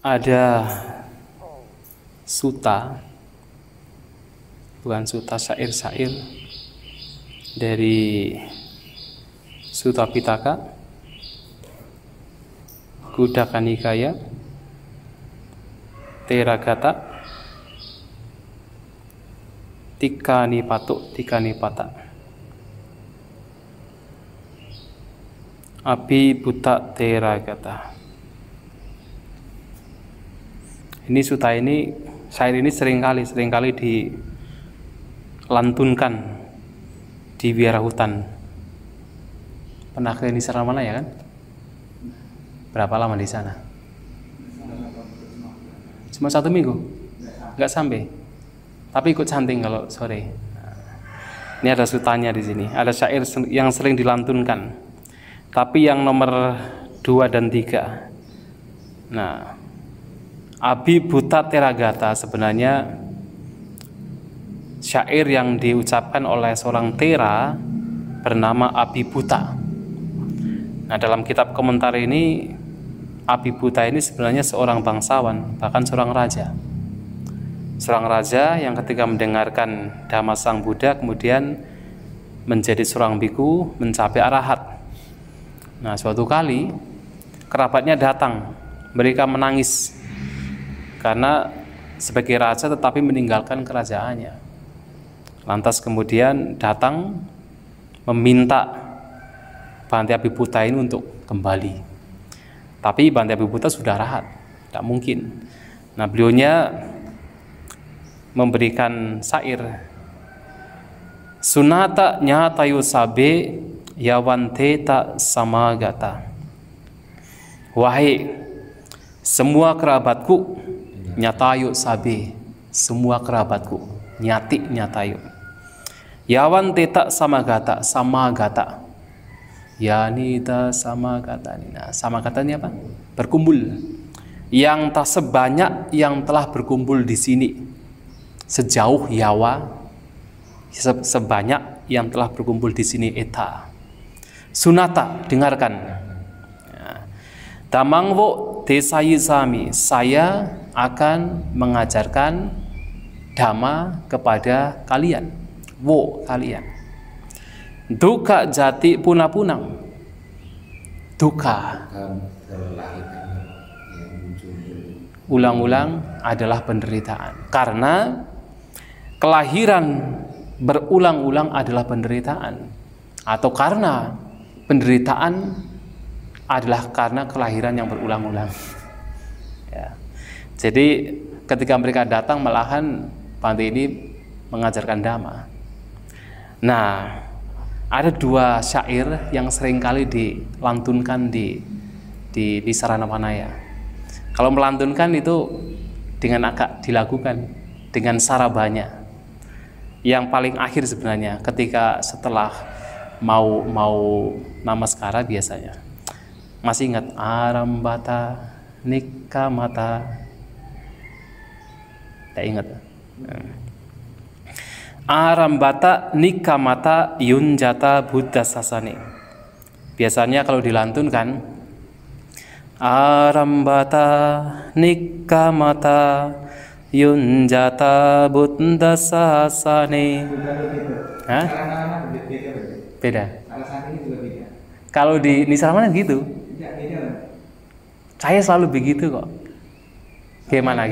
ada suta, bukan suta, syair-syair dari Sutta Pitaka, Khuddaka Nikaya, Theragatha, Tikka Nipata, Abhibhuta Theragatha. Ini suta ini, syair ini seringkali dilantunkan di biara hutan. Pernah ke Nisara mana ya kan? Berapa lama di sana? Cuma 1 minggu? Nggak sampai. Tapi ikut canting kalau sore. Ini ada sutanya di sini. Ada syair yang sering dilantunkan. Tapi yang nomor 2 dan 3. Nah, Abhibhuta Theragatha sebenarnya syair yang diucapkan oleh seorang Thera bernama Abhibhuta. Nah, dalam kitab komentar ini, Abhibhuta ini sebenarnya seorang bangsawan, bahkan seorang raja. Seorang raja yang ketika mendengarkan Dhamma Sang Buddha kemudian menjadi seorang biku, mencapai arahat. Nah, suatu kali kerabatnya datang, mereka menangis karena sebagai raja tetapi meninggalkan kerajaannya. Lantas kemudian datang meminta Bhante Abhibhuta ini untuk kembali. Tapi Bhante Abhibhuta sudah arahat, tidak mungkin. Nah, beliaunya memberikan syair, Sunata nyatayu sabe yawante tak samagata. Wahai semua kerabatku, nyatayu sabe, semua kerabatku, nyatayu. Yawante tak samagata, yanita samagata. Nah, samagata ini apa? Berkumpul. Yang tak sebanyak yang telah berkumpul di sini. Sejauh yawa, sebanyak yang telah berkumpul di sini eta. Sunata, dengarkan. Dhammangwo desayisami, saya akan mengajarkan dhamma kepada kalian. Wo, kalian. Dukkha jati punang-punang. Dukkha, ulang-ulang adalah penderitaan. Karena kelahiran berulang-ulang adalah penderitaan. Atau karena penderitaan adalah karena kelahiran yang berulang-ulang. Ya. Jadi ketika mereka datang malahan Bhante ini mengajarkan dhamma. Nah, ada 2 syair yang seringkali dilantunkan di Saranapanaya. Kalau melantunkan itu dengan agak dilakukan dengan sarabanya. Yang paling akhir sebenarnya ketika setelah mau namaskara biasanya. Masih ingat Arambata Nikkamata? Tidak ingat. Arambata Nikkamata Yunjata Buddha Sasane. Biasanya kalau dilantunkan Arambata Nikkamata Yunjata Buddha Sasane. Hah? Beda. Kalau di Nisara mana gitu? Saya selalu begitu kok. Gimana?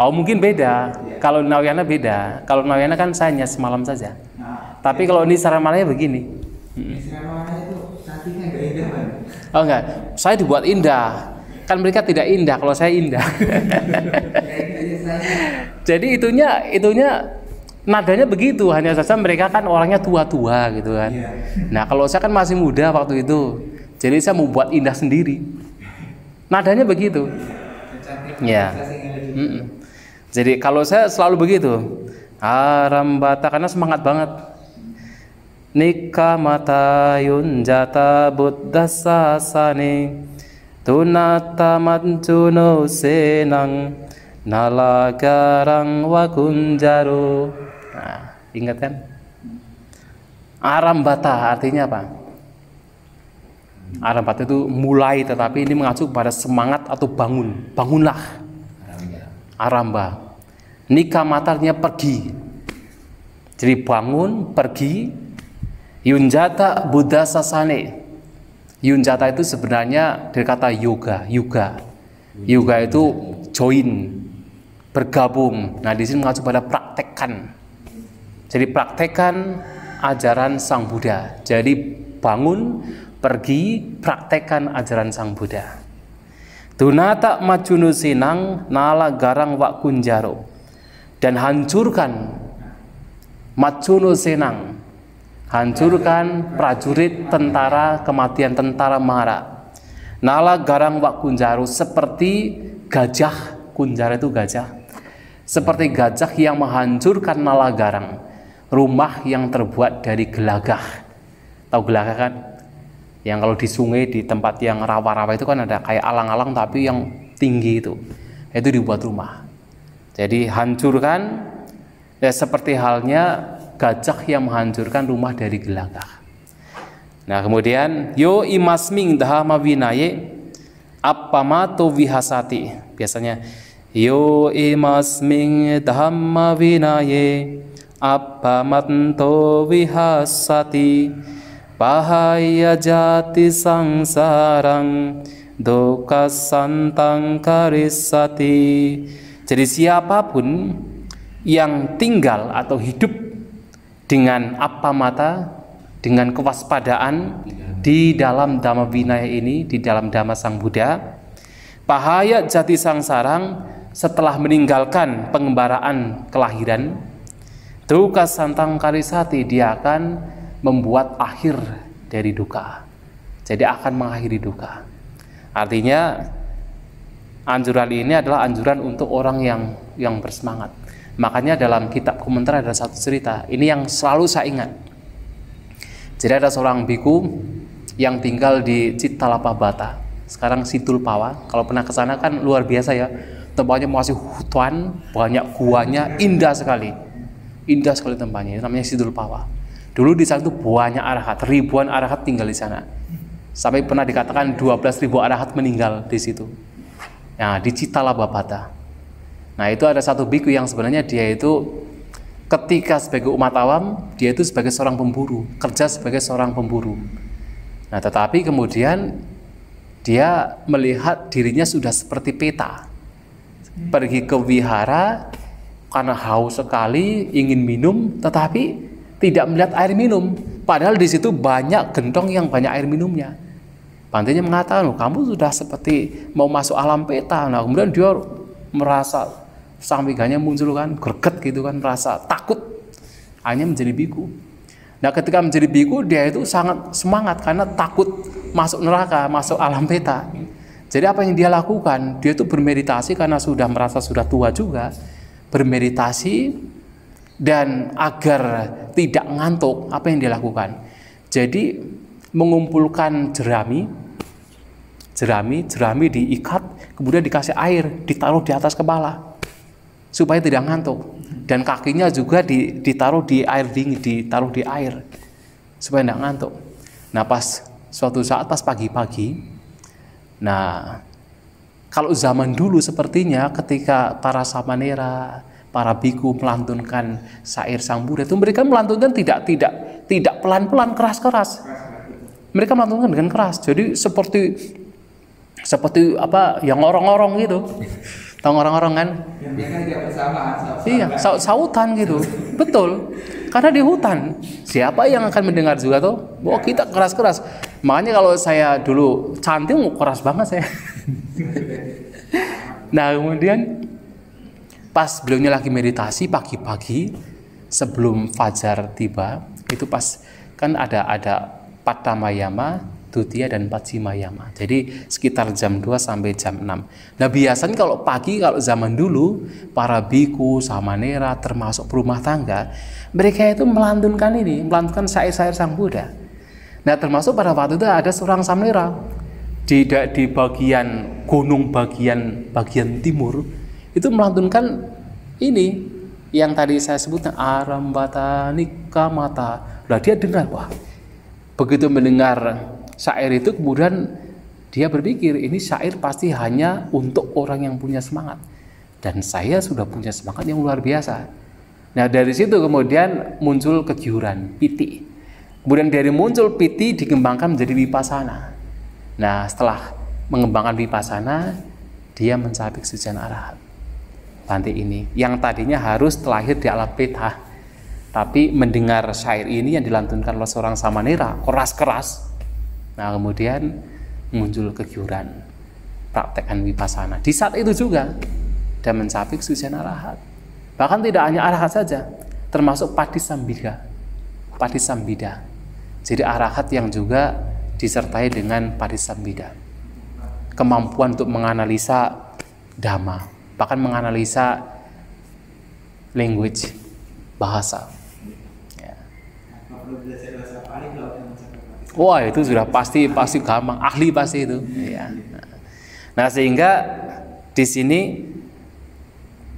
Oh, mungkin beda. Kalau Nawyana beda. Kalau Nawyana kan saya hanya semalam saja. Tapi kalau Nisara Malaya begini. Oh enggak, saya dibuat indah. Kan mereka tidak indah, kalau saya indah. Jadi itunya nadanya begitu, hanya saja mereka kan orangnya tua-tua gitu kan. Nah, kalau saya kan masih muda waktu itu. Jadi saya mau buat indah sendiri. Nadanya begitu. Ya. Jadi kalau saya selalu begitu. Arambata, karena semangat banget. Nikkamata Yunjata Buddha Sasane Tunata Mancuno Senang Nalagarang Wakunjaro. Nah, ingat kan? Arambata artinya apa? Arambata itu mulai, tetapi ini mengacu pada semangat atau bangun. Bangunlah. Aramba. Nikamata artinya pergi. Jadi bangun, pergi. Yunjata Buddha Sasane. Yunjata itu sebenarnya dari kata yoga. Yoga itu join, bergabung. Nah, di sini mengacu pada praktekkan. Jadi praktekkan ajaran Sang Buddha. Jadi bangun, pergi, praktekkan ajaran Sang Buddha. Dunata macunu sinang nala garang wak kunjaro. Dan hancurkan macunu sinang. Hancurkan prajurit tentara kematian, tentara Mara. Nala garang wak kunjaro, seperti gajah. Kunjara itu gajah. Seperti gajah yang menghancurkan nala garang, rumah yang terbuat dari gelagah. Tahu gelagah kan? Yang kalau di sungai, di tempat yang rawa-rawa itu kan ada kayak alang-alang tapi yang tinggi itu dibuat rumah. Jadi hancurkan, ya seperti halnya gajah yang menghancurkan rumah dari gelagah. Nah, kemudian yo imasming dhamma vinaye appamato vihasati. Biasanya yo imasming dhamma vinaye appamato vihasati bahaya jati sangsarang dukkha santang karisati. Jadi siapapun yang tinggal atau hidup dengan appamata, dengan kewaspadaan di dalam Dhamma Vinaya ini, di dalam Dhamma Sang Buddha, bahaya jati sangsarang, setelah meninggalkan pengembaraan kelahiran, dukkha santang karisati, dia akan membuat akhir dari duka. Jadi akan mengakhiri duka. Artinya anjuran ini adalah anjuran untuk orang yang bersemangat. Makanya dalam kitab komentar ada satu cerita, ini yang selalu saya ingat. Jadi ada seorang biku yang tinggal di Citalapabata, sekarang Situlpawa. Kalau pernah ke sana kan luar biasa ya, tempatnya masih hutan, banyak guanya, indah sekali tempatnya. Namanya Situlpawa. Dulu di sana itu banyak arahat, ribuan arahat tinggal di sana. Sampai pernah dikatakan 12.000 arahat meninggal di situ. Nah, di Citalapabata. Nah, itu ada satu biku yang sebenarnya dia itu ketika sebagai umat awam, dia itu sebagai seorang pemburu, kerja sebagai seorang pemburu. Nah, tetapi kemudian dia melihat dirinya sudah seperti peta. Pergi ke wihara karena haus sekali, ingin minum, tetapi tidak melihat air minum. Padahal di situ banyak gentong yang banyak air minumnya. Bantenya mengatakan, kamu sudah seperti mau masuk alam peta. Nah, kemudian dia merasa sampingannya muncul kan, greget gitu kan, merasa takut. Akhirnya menjadi biku. Nah, ketika menjadi biku, dia itu sangat semangat karena takut masuk neraka, masuk alam peta. Jadi apa yang dia lakukan? Dia itu bermeditasi karena sudah merasa sudah tua juga. Bermeditasi dan agar tidak ngantuk, apa yang dia lakukan? Jadi mengumpulkan jerami diikat, kemudian dikasih air, ditaruh di atas kepala supaya tidak ngantuk, dan kakinya juga ditaruh di air dingin, ditaruh di air supaya tidak ngantuk. Nah, pas suatu saat pas pagi-pagi, nah kalau zaman dulu sepertinya ketika para samanera, para biku melantunkan syair Sang Buddha itu mereka melantunkan tidak pelan-pelan, keras-keras. Mereka melantunkan dengan keras. Jadi seperti apa yang orang-orang gitu. Tahu orang-orang kan? Iya, sautan gitu. Betul. Karena di hutan, siapa yang akan mendengar juga tuh? Oh, kita keras-keras. Makanya kalau saya dulu cantik, keras banget saya. Nah, kemudian pas beliaunya lagi meditasi pagi-pagi sebelum fajar tiba, itu pas kan ada Patamayama, Dutiya dan Pacimayama. Jadi sekitar jam 2 sampai jam 6. Nah, biasanya kalau pagi, kalau zaman dulu para biku, samanera, termasuk perumah tangga, mereka itu melantunkan syair-syair Sang Buddha. Nah, termasuk pada waktu itu ada seorang samanera di bagian gunung bagian timur itu melantunkan ini yang tadi saya sebutkan Arambata Nikamata. Nah, dia dengar, wah, begitu mendengar syair itu kemudian dia berpikir ini syair pasti hanya untuk orang yang punya semangat, dan saya sudah punya semangat yang luar biasa. Nah dari situ kemudian muncul kegiuran piti, kemudian dari muncul piti dikembangkan menjadi vipassana. Nah setelah mengembangkan vipassana, dia mencapai kesucian arahat. Bante ini yang tadinya harus terlahir di alam peta, tapi mendengar syair ini yang dilantunkan oleh seorang samanera keras-keras, nah kemudian muncul kegiuran praktekkan vipassana. Di saat itu juga dan mencapai kesucian arahat. Bahkan tidak hanya arahat saja, termasuk patisambhida. Patisambhida. Jadi arahat yang juga disertai dengan patisambhida. Kemampuan untuk menganalisa dhamma, bahkan menganalisa language, bahasa. Ya. Wah itu sudah pasti gampang, ahli pasti itu. Ya. Nah sehingga di sini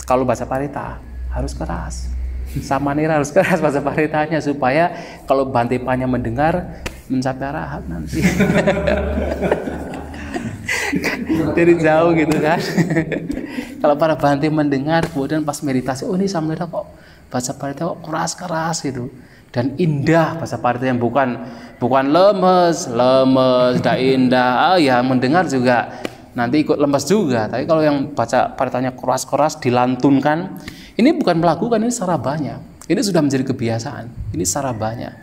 kalau baca parita harus keras, samanera harus keras baca paritanya supaya kalau Bante Panya mendengar mencapai arahat nanti. Dari jauh gitu kan. Kalau para Bante mendengar kemudian pas meditasi, oh ini samanera kok baca parita kok keras-keras gitu. Dan indah bahasa parita yang bukan lemes, dah indah. Ya mendengar juga nanti ikut lemes juga. Tapi kalau yang baca paritanya keras-keras dilantunkan, ini bukan melakukan, ini sarabanya. Ini sudah menjadi kebiasaan. Ini sarabanya.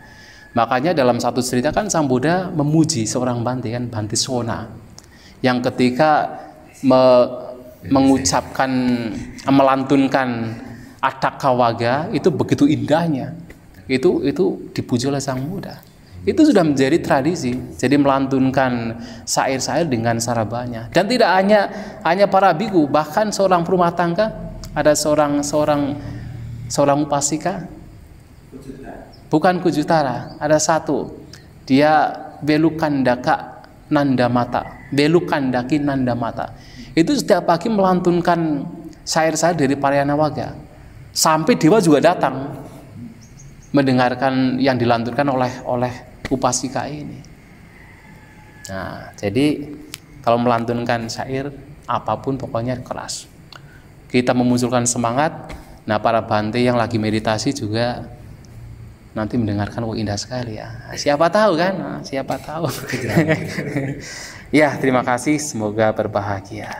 Makanya dalam satu cerita kan Sang Buddha memuji seorang Bante kan, Bante Sona, yang ketika mengucapkan, melantunkan Atthakkawaga itu begitu indahnya. Itu dipuji oleh Sang Buddha. Itu sudah menjadi tradisi. Jadi melantunkan syair-syair dengan sarabanya. Dan tidak hanya para biku, bahkan seorang rumah tangga, ada seorang upasika, bukan Kujutara, ada satu, dia Belukandaka Nandamata, Belukandaki Nandamata. Itu setiap pagi melantunkan syair-syair dari Parayanawaga. Sampai dewa juga datang mendengarkan yang dilantunkan oleh upasika ini. Nah, jadi kalau melantunkan syair apapun pokoknya keras. Kita memunculkan semangat. Nah, para Bante yang lagi meditasi juga nanti mendengarkan, oh indah sekali ya. Siapa tahu kan? Nah, siapa tahu. Ya, terima kasih. Semoga berbahagia.